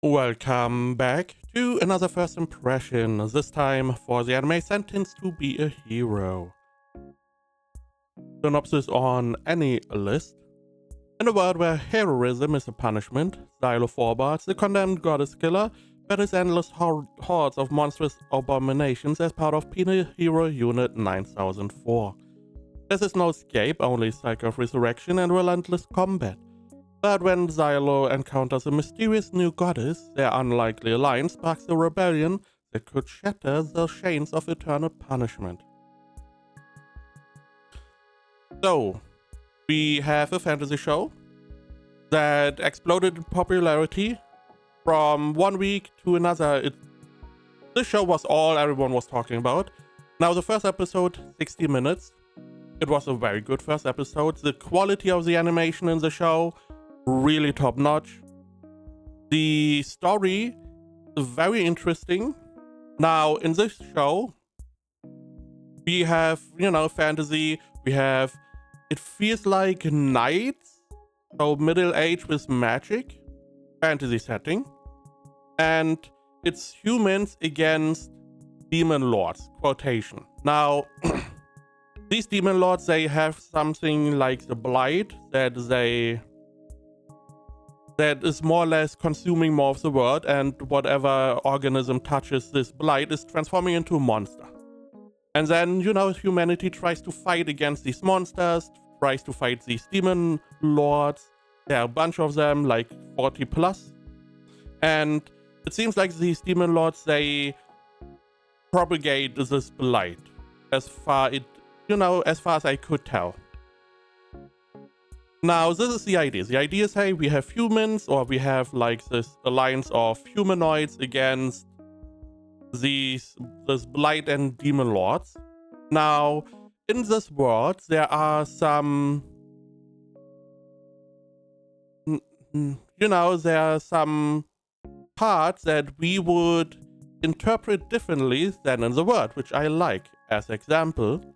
Welcome back to another first impression, this time for the anime Sentenced to be a Hero. Synopsis on any list. In a world where heroism is a punishment, Xylophobos, the condemned goddess killer, battles endless hordes of monstrous abominations as part of Penal Hero Unit 9004. This is no escape, only cycle of resurrection and relentless combat. But when Xylo encounters a mysterious new goddess, their unlikely alliance sparks a rebellion that could shatter the chains of eternal punishment. So, we have a fantasy show that exploded in popularity from one week to another. This show was all everyone was talking about. Now the first episode, 60 minutes. It was a very good first episode. The quality of the animation in the show, really top notch. The story is very interesting. Now in this show we have, fantasy. We have, it feels like knights, so middle age with magic, fantasy setting, and it's humans against demon lords, quotation. Now these demon lords, they have something like the blight that is more or less consuming more of the world, and whatever organism touches this blight is transforming into a monster. And then, humanity tries to fight against these monsters, tries to fight these demon lords. There are a bunch of them, like 40 plus. And it seems like these demon lords, they propagate this blight as far as I could tell. Now, this is the idea. The idea is, hey, we have humans, or we have like this alliance of humanoids against this blight and demon lords. Now, in this world, there are some, there are some parts that we would interpret differently than in the world, which I like. As example,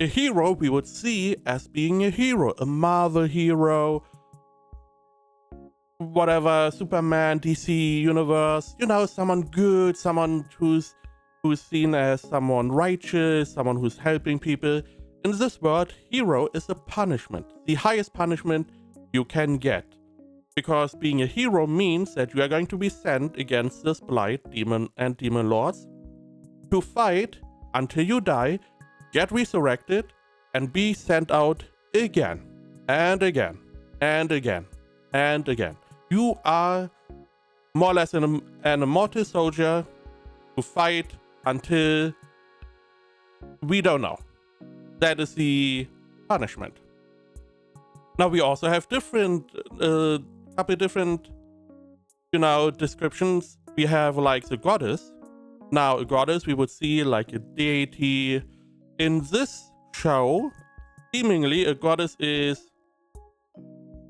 a hero we would see as being a hero, a Marvel hero, whatever, Superman, DC universe, someone good, someone who's seen as someone righteous, someone who's helping people. In this world, hero is a punishment, the highest punishment you can get. Because being a hero means that you are going to be sent against this blight, demon and demon lords, to fight until you die, get resurrected, and be sent out again and again and again and again. You are more or less an immortal soldier to fight until we don't know. That is the punishment. Now we also have couple different descriptions. We have like the goddess. Now a goddess we would see like a deity. In this show, seemingly a goddess is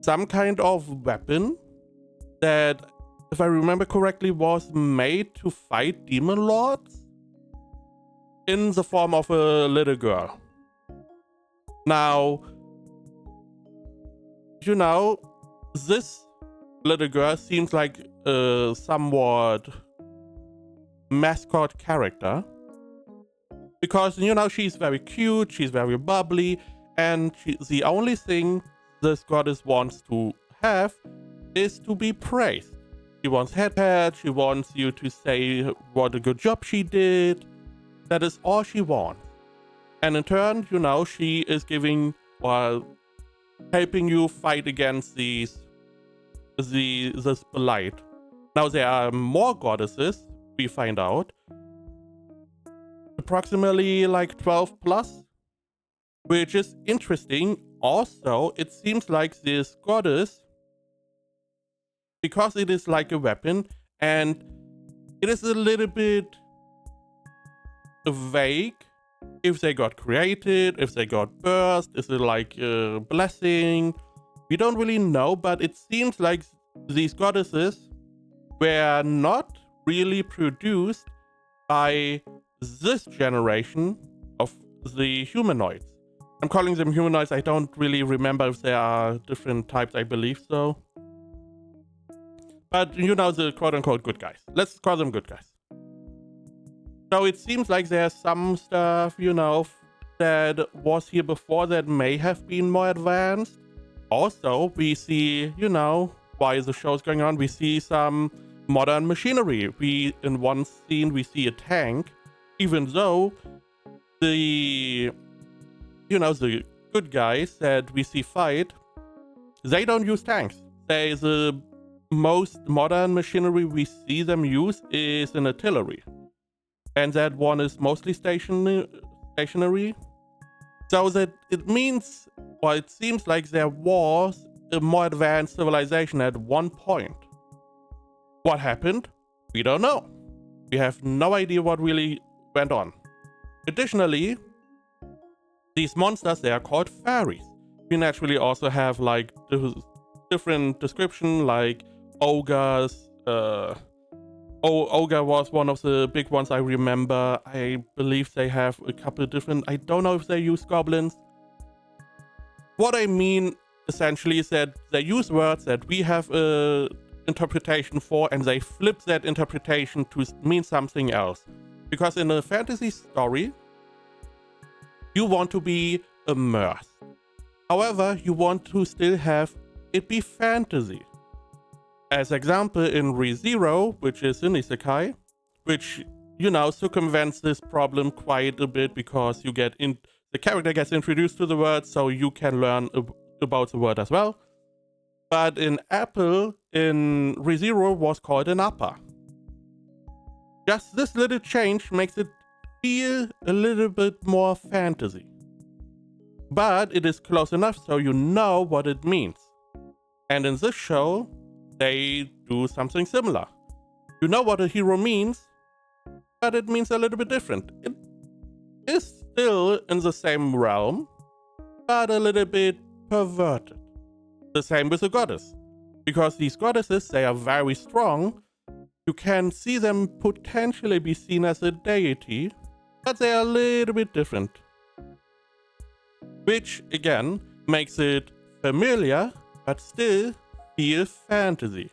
some kind of weapon that, if I remember correctly, was made to fight demon lords in the form of a little girl. Now, this little girl seems like a somewhat mascot character. Because, she's very cute, she's very bubbly, and the only thing this goddess wants to have is to be praised. She wants head pat, she wants you to say what a good job she did. That is all she wants. And in turn, she is helping you fight against this blight. Now, there are more goddesses, we find out. Approximately like 12 plus, which is interesting. Also, it seems like this goddess, because it is like a weapon and it is a little bit vague if they got created, if they got birthed, is it like a blessing? We don't really know, but it seems like these goddesses were not really produced by this generation of the humanoids. I'm calling them humanoids. I don't really remember if there are different types. I believe so. But you know, the quote-unquote good guys. Let's call them good guys. So it seems like there's some stuff, you know, that was here before that may have been more advanced. Also, we see, you know, while the show's going on, we see some modern machinery. In one scene, we see a tank, even though the, you know, the good guys that we see fight, they don't use tanks. The most modern machinery we see them use is an artillery. And that one is mostly stationary. So that it means, well, it seems like there was a more advanced civilization at one point. What happened? We don't know. We have no idea what really went on. Additionally, these monsters, they are called fairies. We naturally also have like different description, like ogres. Ogre was one of the big ones I remember. I believe they have a couple of different, I don't know if they use goblins. What I mean essentially is that they use words that we have a interpretation for, and they flip that interpretation to mean something else. Because in a fantasy story, you want to be immersed. However, you want to still have it be fantasy. As example, in ReZero, which is an isekai, which, you know, circumvents this problem quite a bit because you get in, the character gets introduced to the word, so you can learn about the word as well. But in Apple, in ReZero was called an appa. Just this little change makes it feel a little bit more fantasy. But it is close enough so you know what it means. And in this show, they do something similar. You know what a hero means, but it means a little bit different. It is still in the same realm, but a little bit perverted. The same with a goddess. Because these goddesses, they are very strong. You can see them potentially be seen as a deity, but they are a little bit different. Which, again, makes it familiar, but still feel fantasy.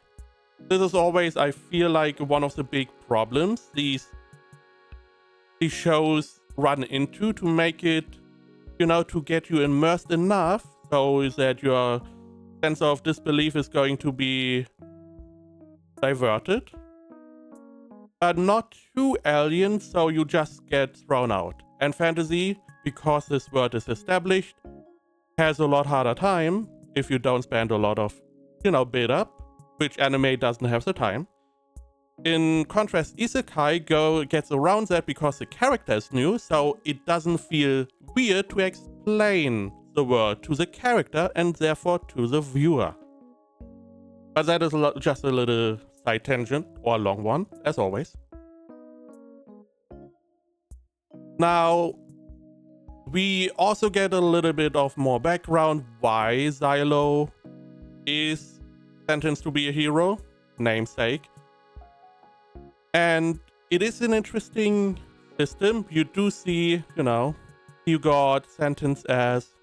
This is always, I feel like, one of the big problems these shows run into to make it, you know, to get you immersed enough so that your sense of disbelief is going to be diverted, but not too alien so you just get thrown out. And fantasy, because this word is established, has a lot harder time if you don't spend a lot of, you know, build up, which anime doesn't have the time. In contrast, isekai gets around that because the character is new, so it doesn't feel weird to explain the word to the character and therefore to the viewer. But that is just a little side tangent, or a long one, as always. Now, we also get a little bit of more background why Xylo is sentenced to be a hero, namesake. And it is an interesting system. You do see, you know, you got sentenced as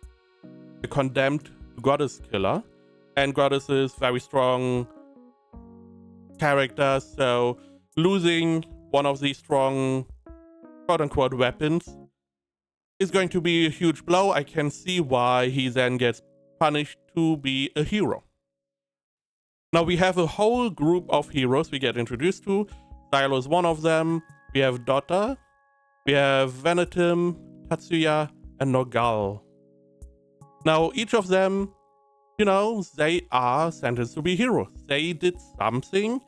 a condemned goddess killer. And goddess is very strong character, so losing one of these strong quote-unquote weapons is going to be a huge blow. I can see why he then gets punished to be a hero. Now we have a whole group of heroes we get introduced to. Xylo is one of them. We have Dota, we have Venetim, Tatsuya, and Nogal. Now each of them, you know, they are sentenced to be heroes. They did something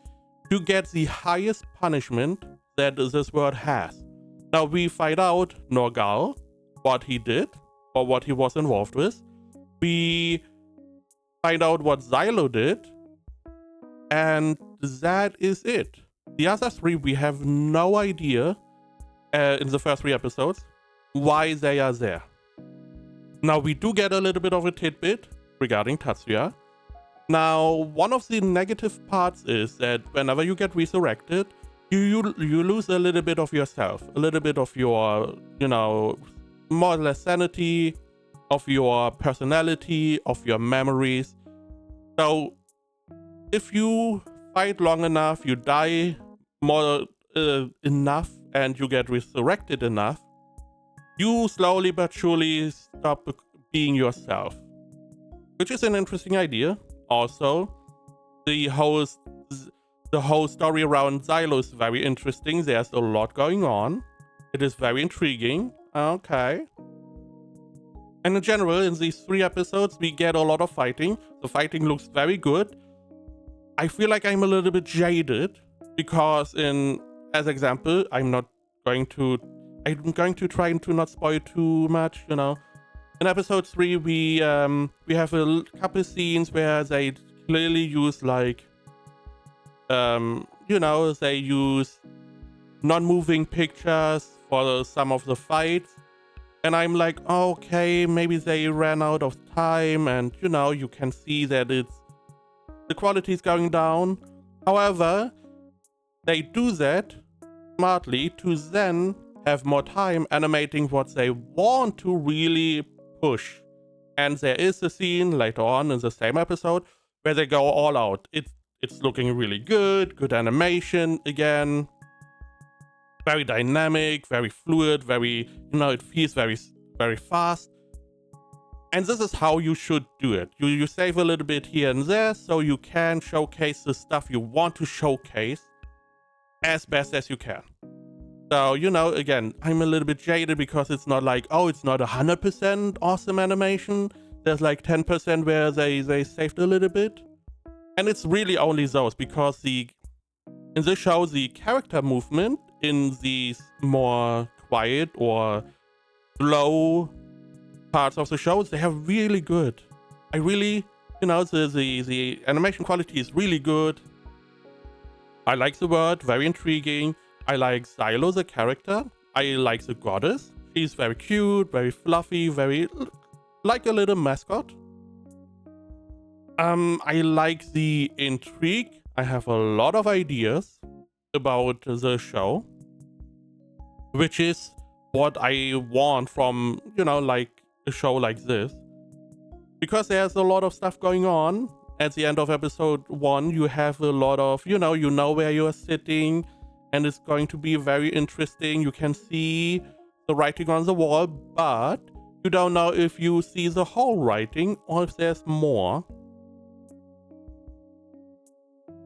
to get the highest punishment that this world has. Now we find out Nogal, what he did, or what he was involved with. We find out what Xylo did, and that is it. The other three, we have no idea, in the first 3 episodes, why they are there. Now, we do get a little bit of a tidbit regarding Tatsuya. Now, one of the negative parts is that whenever you get resurrected, you lose a little bit of yourself, a little bit of your, you know, more or less sanity, of your personality, of your memories. So, if you fight long enough, you die more enough, and you get resurrected enough, you slowly but surely stop being yourself. Which is an interesting idea. Also, the whole story around Xylo is very interesting. There's a lot going on. It is very intriguing. Okay. And in general, in these 3 episodes, we get a lot of fighting. The fighting looks very good. I feel like I'm a little bit jaded because as example, I'm going to try to not spoil too much, you know. In episode 3, we have a couple scenes where they clearly use like, you know, they use non-moving pictures for some of the fights. And I'm like, okay, maybe they ran out of time, and you know, you can see that the quality is going down. However, they do that smartly to then have more time animating what they want to really push. And there is a scene later on in the same episode where they go all out. It's looking really good animation again. Very dynamic, very fluid, very, you know, it feels very, very fast. And this is how you should do it. You save a little bit here and there so you can showcase the stuff you want to showcase as best as you can. So, you know, again, I'm a little bit jaded because it's not like, oh, it's not 100% awesome animation. There's like 10% where they saved a little bit. And it's really only those, because in this show, the character movement in these more quiet or slow parts of the show, they are really good. I really, you know, the animation quality is really good. I like the world, very intriguing. I like Xylo, the character. I like the goddess. She's very cute, very fluffy, very like a little mascot. I like the intrigue. I have a lot of ideas about the show, which is what I want from, you know, like a show like this, because there's a lot of stuff going on. At the end of episode 1, you have a lot of, you know where you're sitting, and it's going to be very interesting. You can see the writing on the wall, but you don't know if you see the whole writing or if there's more.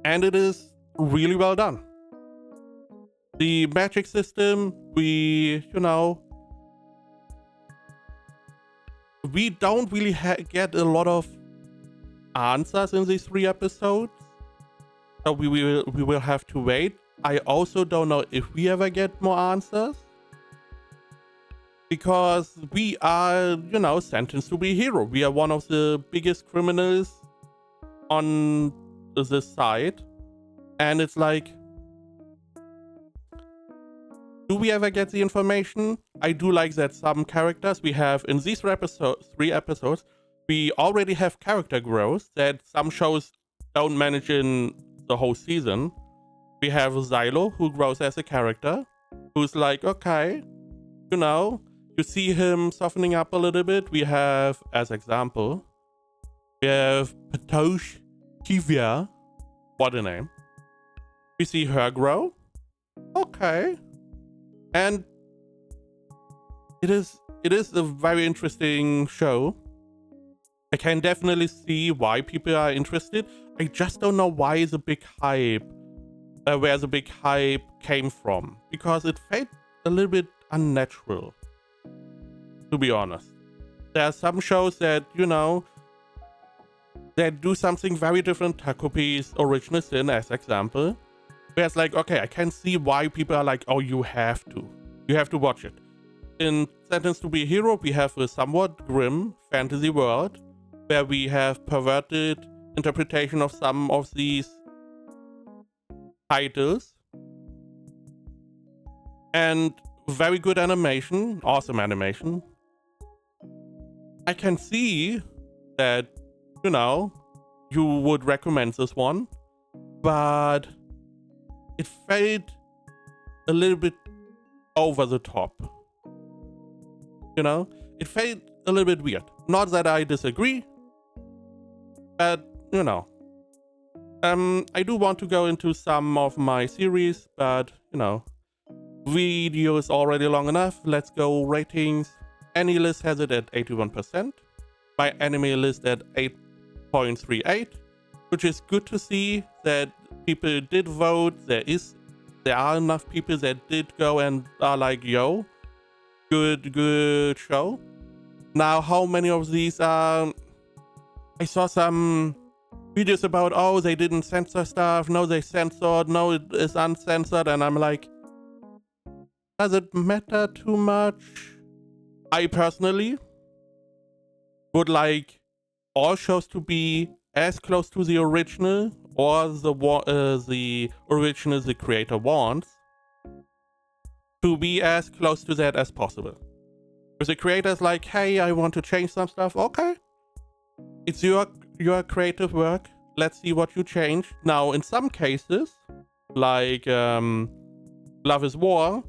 And it is really well done. The magic system, we don't really get a lot of answers in these 3 episodes. So we will have to wait. I also don't know if we ever get more answers, because we are, you know, sentenced to be a hero. We are one of the biggest criminals on this side, and it's like, do we ever get the information? I do like that some characters we have in these 3 episodes, we already have character growth that some shows don't manage in the whole season. We have Xylo, who grows as a character, who's like, okay, you know, you see him softening up a little bit. We have, as example, we have Patosh Kivya. What a name. We see her grow. Okay. And it is a very interesting show. I can definitely see why people are interested. I just don't know why the big hype, where the big hype came from, because it felt a little bit unnatural, to be honest. There are some shows that, you know, that do something very different. Takopi's Original Sin, as example, where it's like, okay, I can see why people are like, oh, you have to watch it. In Sentenced to be a Hero, we have a somewhat grim fantasy world where we have perverted interpretation of some of these titles, and very good animation, awesome animation. I can see that, you know, you would recommend this one, but it felt a little bit over the top. You know, it felt a little bit weird. Not that I disagree, but, you know, I do want to go into some of my series, but video is already long enough. Let's go ratings. Any list has it at 81%. My anime list at 8.38, which is good to see that people did vote. There are enough people that did go and are like, yo, good show. Now, how many of these are... I saw some videos about, oh, they didn't censor stuff. No, they censored. No, it is uncensored. And I'm like, does it matter too much? I personally would like all shows to be as close to the original, or the original the creator wants, to be as close to that as possible. If the creator's like, hey, I want to change some stuff, okay. It's your creative work. Let's see what you change. Now, in some cases, like Love is War,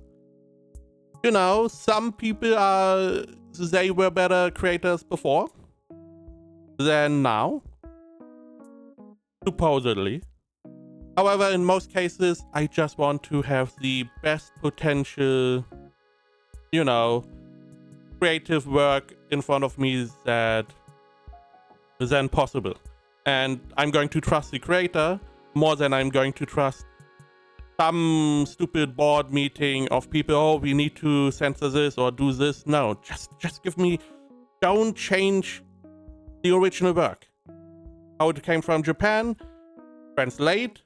some people they were better creators before than now, supposedly. However, in most cases, I just want to have the best potential, creative work in front of me than possible. And I'm going to trust the creator more than I'm going to trust some stupid board meeting of people, oh, we need to censor this or do this. No, just give me, don't change the original work. How it came from Japan, translate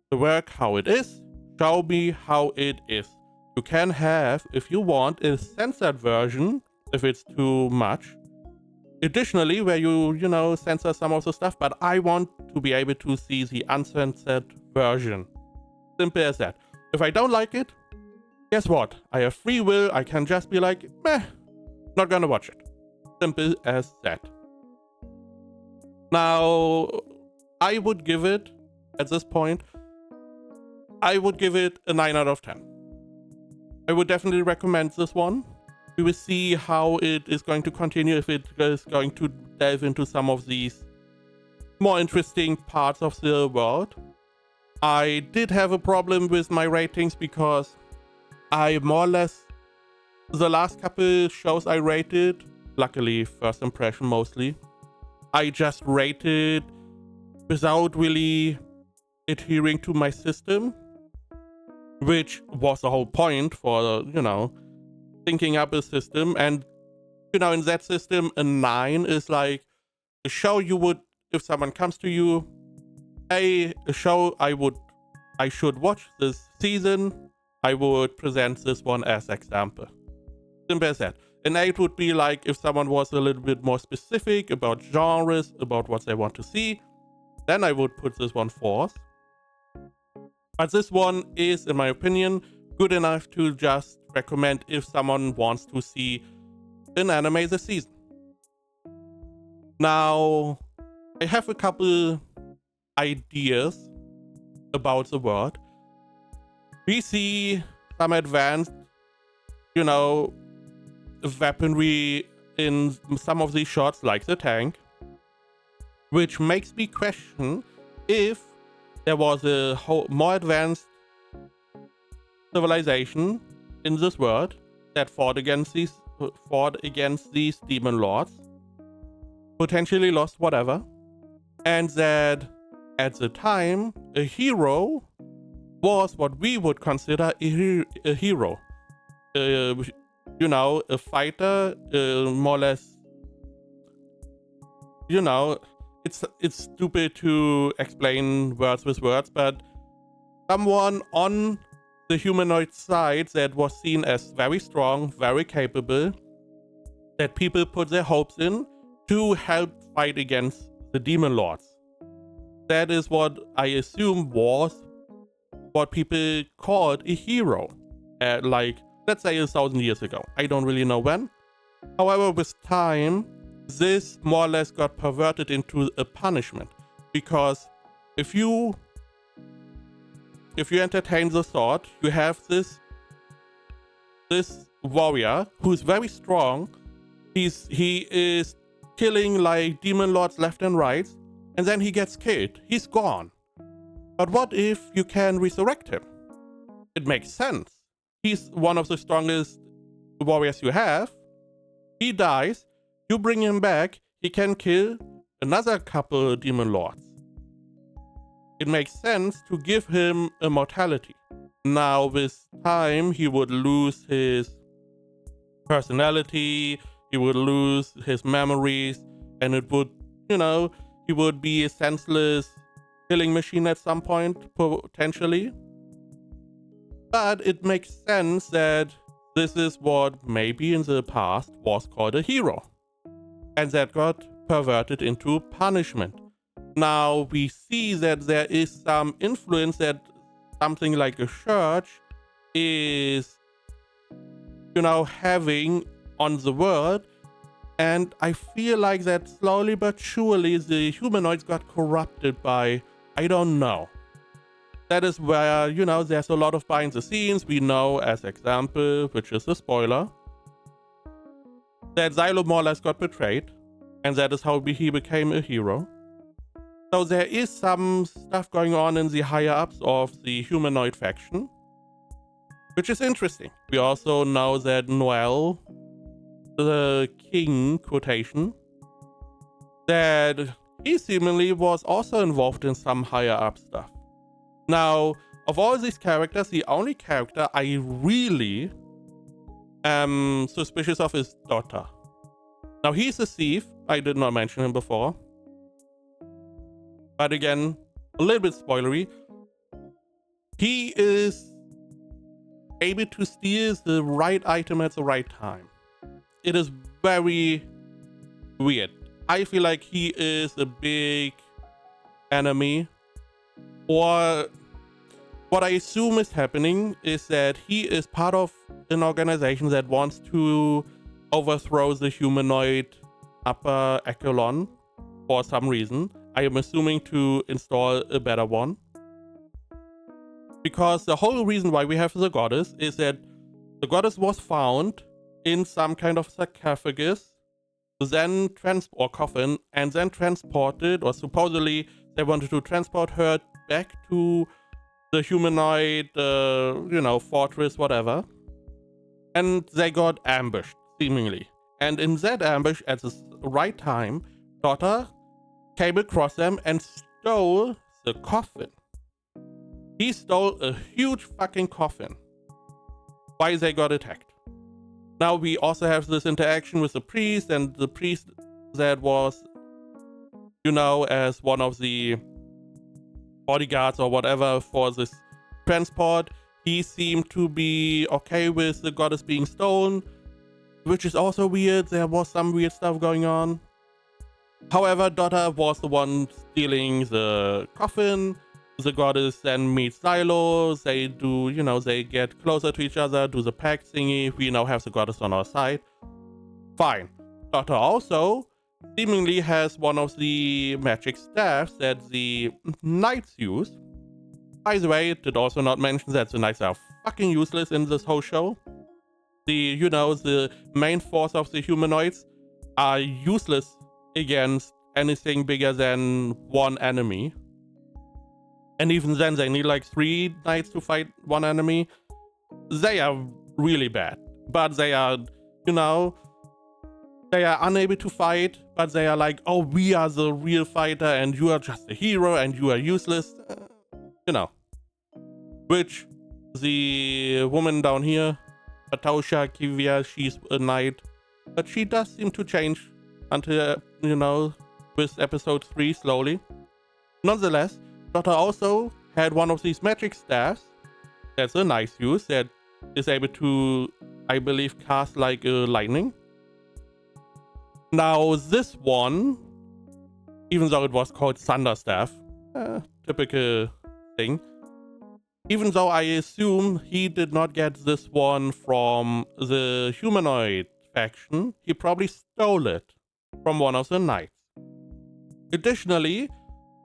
the work how it is, show me how it is. You can have, if you want, a censored version, if it's too much. Additionally, where you censor some of the stuff, but I want to be able to see the uncensored version. Simple as that. If I don't like it, guess what? I have free will. I can just be like, meh, not gonna watch it. Simple as that. Now, I would give it, at this point, I would give it a 9 out of 10. I would definitely recommend this one. We will see how it is going to continue, if it is going to delve into some of these more interesting parts of the world. I did have a problem with my ratings because I more or less, the last couple shows I rated, luckily first impression mostly, I just rated without really adhering to my system, which was the whole point for, thinking up a system. And, in that system, a 9 is like a show you would, if someone comes to you, a show I should watch this season, I would present this one as example. Simple as that. An 8 would be like if someone was a little bit more specific about genres, about what they want to see, then I would put this one fourth. But this one is, in my opinion, good enough to just recommend if someone wants to see an anime this season. Now, I have a couple ideas about the world. We see some advanced, weaponry in some of these shots, like the tank, which makes me question if there was a more advanced civilization in this world that fought against these demon lords, potentially lost whatever, and that at the time a hero was what we would consider a hero. A fighter, more or less. It's stupid to explain words with words, but someone on the humanoid side that was seen as very strong, very capable, that people put their hopes in to help fight against the demon lords. That is what I assume was what people called a hero, let's say 1,000 years ago. I don't really know when. However, with time, this more or less got perverted into a punishment, because if you entertain the thought, you have this warrior who's very strong. He is killing like demon lords left and right, and then he gets killed. He's gone. But what if you can resurrect him? It makes sense. He's one of the strongest warriors you have. He dies, you bring him back, he can kill another couple demon lords. It makes sense to give him immortality. Now with time he would lose his personality, he would lose his memories, and it would, he would be a senseless killing machine at some point, potentially. But it makes sense that this is what maybe in the past was called a hero, and that got perverted into punishment. Now we see that there is some influence that something like a church is, having on the world, and I feel like that slowly but surely the humanoids got corrupted by, I don't know. That is where, there's a lot of behind the scenes. We know, as example, which is a spoiler, that Xylo more or less got betrayed, and that is how he became a hero. So there is some stuff going on in the higher ups of the humanoid faction, which is interesting. We also know that Noel, the king quotation, that he seemingly was also involved in some higher up stuff. Now, of all these characters, the only character I really am suspicious of is Dota. Now, he's a thief. I did not mention him before. But again, a little bit spoilery. He is able to steal the right item at the right time. It is very weird. I feel like he is a big enemy. Or what I assume is happening is that he is part of an organization that wants to overthrow the humanoid upper echelon for some reason. I am assuming to install a better one. Because the whole reason why we have the goddess is that the goddess was found in some kind of sarcophagus, then or coffin, and then transported, or supposedly they wanted to transport her back to the humanoid, fortress, whatever. And they got ambushed, seemingly. And in that ambush, at the right time, Dota came across them and stole the coffin. He stole a huge fucking coffin. Why they got attacked. Now we also have this interaction with the priest, and the priest that was, as one of the bodyguards or whatever for this transport. He seemed to be okay with the goddess being stolen, which is also weird. There was some weird stuff going on. However, Dota was the one stealing the coffin. The goddess then meets Xylo. They do, they get closer to each other, do the pact thingy. We now have the goddess on our side. Fine. Dota also seemingly has one of the magic staffs that the knights use. By the way, it did also not mention that the knights are fucking useless in this whole show. The main force of the humanoids are useless against anything bigger than one enemy. And even then, they need like 3 knights to fight one enemy. They are really bad. But they are, they are unable to fight, but they are like, oh, we are the real fighter and you are just a hero and you are useless. Which the woman down here, Yuusha Kei, she's a knight, but she does seem to change until, with episode 3 slowly. Nonetheless, Dota also had one of these magic staffs that's a nice use that is able to, I believe, cast like lightning. Now this one, even though it was called Thunder Staff, typical thing, even though I assume he did not get this one from the humanoid faction, he probably stole it from one of the knights. Additionally,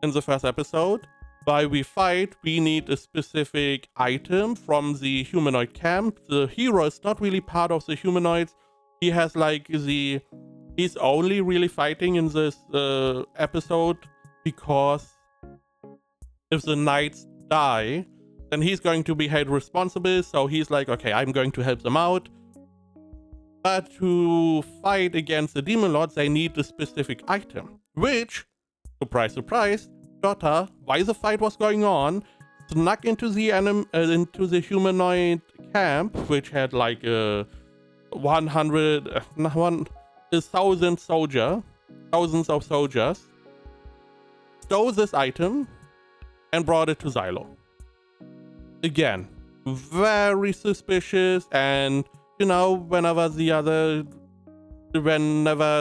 in the first episode, while we fight, we need a specific item from the humanoid camp. The hero is not really part of the humanoids. He has like he's only really fighting in this episode because if the knights die, then he's going to be held responsible. So he's like, okay, I'm going to help them out. But to fight against the demon lords, they need a specific item, which, surprise, surprise, Dota, while the fight was going on, snuck into the humanoid camp, which had like 1,000 soldiers, thousands of soldiers, stole this item and brought it to Xylo. Again, very suspicious, and you know, whenever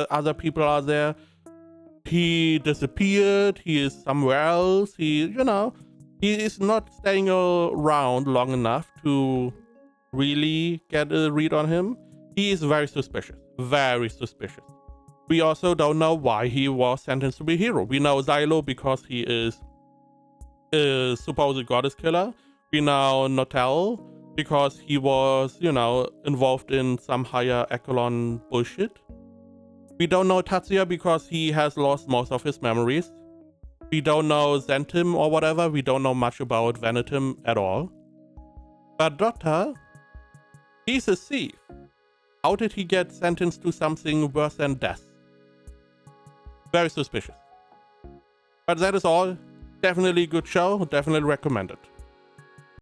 other people are there, he disappeared, he is somewhere else, he is not staying around long enough to really get a read on him. He is very suspicious, very suspicious. We also don't know why he was sentenced to be a hero. We know Xylo because he is a supposed goddess killer. We know Notel because he was, involved in some higher echelon bullshit. We don't know Tatsuya because he has lost most of his memories. We don't know Zentim or whatever. We don't know much about Venetim at all. But Dota, he's a thief. How did he get sentenced to something worse than death? Very suspicious. But that is all. Definitely a good show. Definitely recommend it.